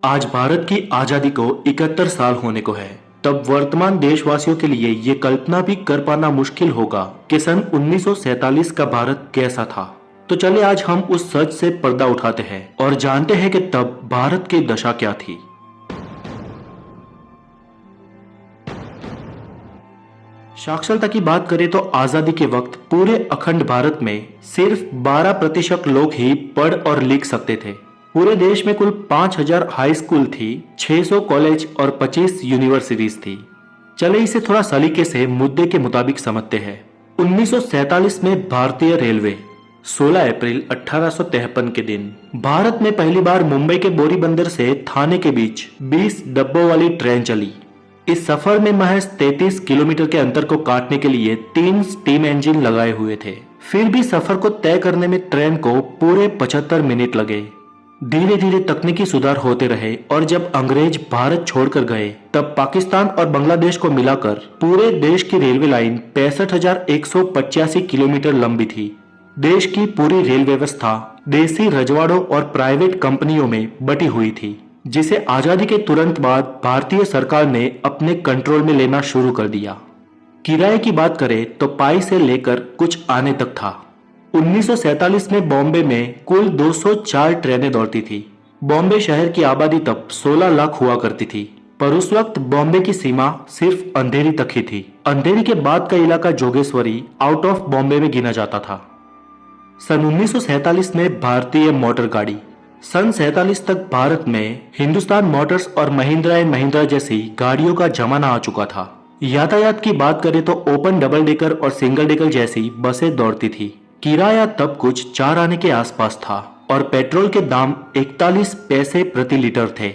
आज भारत की आजादी को 71 साल होने को है। तब वर्तमान देशवासियों के लिए ये कल्पना भी कर पाना मुश्किल होगा कि सन 1947 का भारत कैसा था। तो चले आज हम उस सच से पर्दा उठाते हैं और जानते हैं कि तब भारत की दशा क्या थी। साक्षरता की बात करें तो आजादी के वक्त पूरे अखंड भारत में सिर्फ 12% लोग ही पढ़ और लिख सकते थे। पूरे देश में कुल 5000 हाई स्कूल थी, 600 कॉलेज और 25 यूनिवर्सिटीज थी। चले इसे थोड़ा सलीके से मुद्दे के मुताबिक समझते हैं। 1947 में भारतीय रेलवे 16 अप्रैल 1853 के दिन भारत में पहली बार मुंबई के बोरी बंदर से थाने के बीच 20 डब्बों वाली ट्रेन चली। इस सफर में महज 33 किलोमीटर के अंतर को काटने के लिए 3 स्टीम इंजन लगाए हुए थे। फिर भी सफर को तय करने में ट्रेन को पूरे 75 मिनट लगे। धीरे धीरे तकनीकी सुधार होते रहे और जब अंग्रेज भारत छोड़कर गए तब पाकिस्तान और बांग्लादेश को मिलाकर पूरे देश की रेलवे लाइन 65,185 किलोमीटर लंबी थी। देश की पूरी रेल व्यवस्था देसी रजवाड़ों और प्राइवेट कंपनियों में बटी हुई थी, जिसे आजादी के तुरंत बाद भारतीय सरकार ने अपने कंट्रोल में लेना शुरू कर दिया। किराए की बात करें तो पाई से लेकर कुछ आने तक था। 1947 में बॉम्बे में कुल 204 ट्रेनें दौड़ती थी। बॉम्बे शहर की आबादी तब 16 लाख हुआ करती थी, पर उस वक्त बॉम्बे की सीमा सिर्फ अंधेरी तक ही थी। अंधेरी के बाद का इलाका जोगेश्वरी आउट ऑफ बॉम्बे में गिना जाता था। सन 1947 में भारतीय मोटर गाड़ी। सन 47 तक भारत में हिंदुस्तान मोटर्स और महिंद्रा एंड महिंद्रा जैसी गाड़ियों का जमाना आ चुका था। यातायात की बात करें तो ओपन डबल डेकर और सिंगल डेकर जैसी बसें दौड़ती थी। किराया तब कुछ 4 आने के आसपास था और पेट्रोल के दाम 41 पैसे प्रति लीटर थे।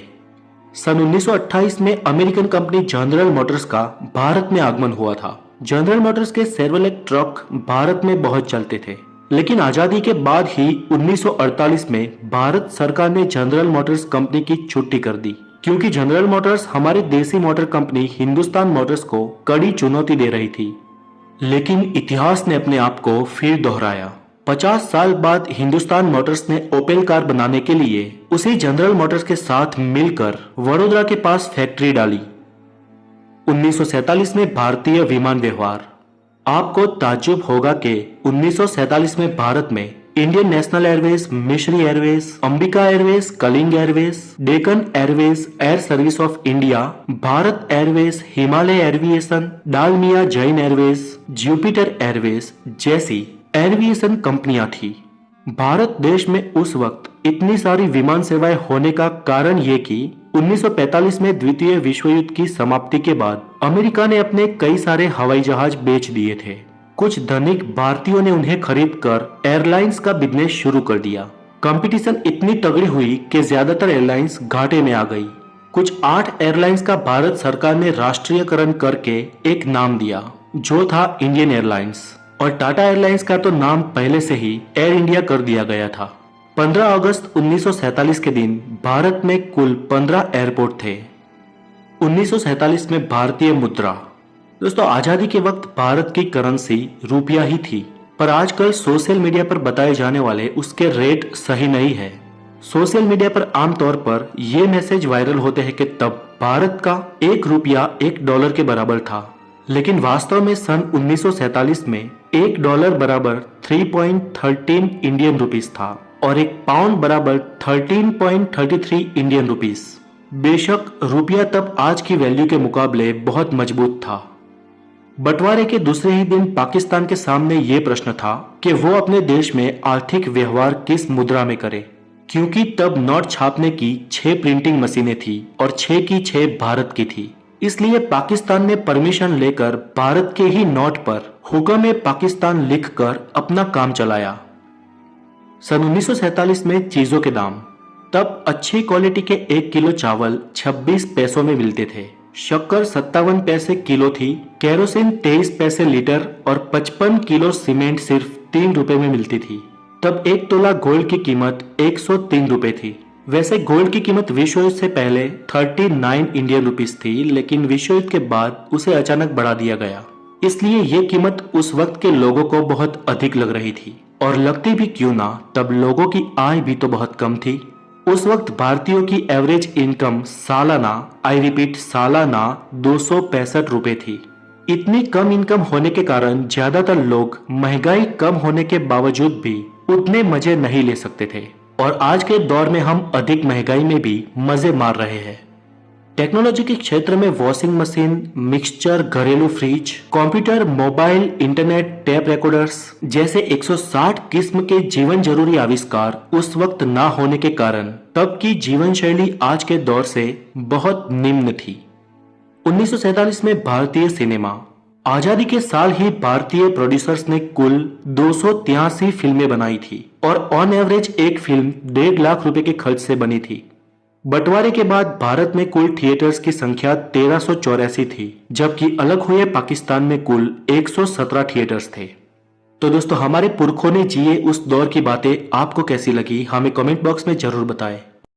सन 1928 में अमेरिकन कंपनी जनरल मोटर्स का भारत में आगमन हुआ था। जनरल मोटर्स के शेवरलेट ट्रक भारत में बहुत चलते थे, लेकिन आजादी के बाद ही 1948 में भारत सरकार ने जनरल मोटर्स कंपनी की छुट्टी कर दी, क्योंकि जनरल मोटर्स हमारी देसी मोटर कंपनी हिंदुस्तान मोटर्स को कड़ी चुनौती दे रही थी। लेकिन इतिहास ने अपने आप को फिर दोहराया। 50 साल बाद हिंदुस्तान मोटर्स ने ओपेल कार बनाने के लिए उसी जनरल मोटर्स के साथ मिलकर वडोदरा के पास फैक्ट्री डाली। 1947 में भारतीय विमान व्यवहार। आपको ताज्जुब होगा कि 1947 में भारत में Indian national airways, Mistry airways, Ambika airways, Kalinga airways, Deccan airways, air service of India, Bharat airways, Himalaya aviation, Dalmia Jain airways, Jupiter airways जैसी एविएशन कंपनियां थी। भारत देश में उस वक्त इतनी सारी विमान सेवाएं होने का कारण ये कि 1945 में द्वितीय विश्व युद्ध की समाप्ति के बाद अमेरिका ने अपने कई सारे हवाई जहाज बेच दिए थे। कुछ धनिक भारतीयों ने उन्हें खरीदकर एयरलाइंस का बिजनेस शुरू कर दिया। कंपटीशन इतनी तगड़ी हुई कि ज्यादातर एयरलाइंस घाटे में आ गई। कुछ 8 एयरलाइंस का भारत सरकार ने राष्ट्रीयकरण करके एक नाम दिया, जो था इंडियन एयरलाइंस, और टाटा एयरलाइंस का तो नाम पहले से ही एयर इंडिया कर दिया गया था। 15 अगस्त 1947 के दिन भारत में कुल 15 एयरपोर्ट थे। 1947 में भारतीय मुद्रा। दोस्तों, आजादी के वक्त भारत की करेंसी रुपया ही थी, पर आजकल सोशल मीडिया पर बताए जाने वाले उसके रेट सही नहीं है। सोशल मीडिया पर आमतौर पर यह मैसेज वायरल होते हैं कि तब भारत का 1 रुपया $1 के बराबर था, लेकिन वास्तव में सन 1947 में $1 बराबर 3.13 इंडियन रुपीस था और 1 पाउंड बराबर 13.33 इंडियन रुपीस। बेशक रुपया तब आज की वैल्यू के मुकाबले बहुत मजबूत था। बंटवारे के दूसरे ही दिन पाकिस्तान के सामने ये प्रश्न था कि वो अपने देश में आर्थिक व्यवहार किस मुद्रा में करे, क्योंकि तब नोट छापने की 6 प्रिंटिंग मशीनें थी और 6 की 6 भारत की थी। इसलिए पाकिस्तान ने परमिशन लेकर भारत के ही नोट पर हुक्म पाकिस्तान लिखकर अपना काम चलाया। सन 1947 में चीजों के दाम। तब अच्छी क्वालिटी के 1 किलो चावल 26 पैसों में मिलते थे, शक्कर 57 पैसे किलो थी, केरोसिन 23 पैसे लीटर और 55 किलो सीमेंट सिर्फ 3 रुपए में मिलती थी। तब 1 तोला गोल्ड की कीमत 103 रुपए थी। वैसे गोल्ड की कीमत विश्व युद्ध से पहले 39 इंडियन रुपीस थी, लेकिन विश्व युद्ध के बाद उसे अचानक बढ़ा दिया गया। इसलिए ये कीमत उस वक्त के लोगों को बहुत अधिक लग रही थी, और लगती भी क्यों ना, तब लोगों की आय भी तो बहुत कम थी। उस वक्त भारतीयों की एवरेज इनकम सालाना, आई रिपीट सालाना 265 रुपए थी। इतनी कम इनकम होने के कारण ज्यादातर लोग महंगाई कम होने के बावजूद भी उतने मजे नहीं ले सकते थे और आज के दौर में हम अधिक महंगाई में भी मजे मार रहे हैं। टेक्नोलॉजी के क्षेत्र में वॉशिंग मशीन, मिक्सचर, घरेलू fridge, computer, mobile, internet, tape recorders जैसे 160 किस्म के जीवन जरूरी आविष्कार उस वक्त ना होने के कारण तब की जीवन शैली आज के दौर से बहुत निम्न थी। 1947 में भारतीय सिनेमा आजादी के साल ही भारतीय प्रोड्यूसर्स ने कुल 283 फिल्में बनाई थी और ऑन एवरेज एक फिल्म 1.5 लाख रुपए के खर्च से बनी थी। बंटवारे के बाद भारत में कुल थिएटर्स की संख्या 1384 थी, जबकि अलग हुए पाकिस्तान में कुल 117 थिएटर्स थे। तो दोस्तों, हमारे पुरखों ने जिए उस दौर की बातें आपको कैसी लगी हमें कमेंट बॉक्स में जरूर बताएं।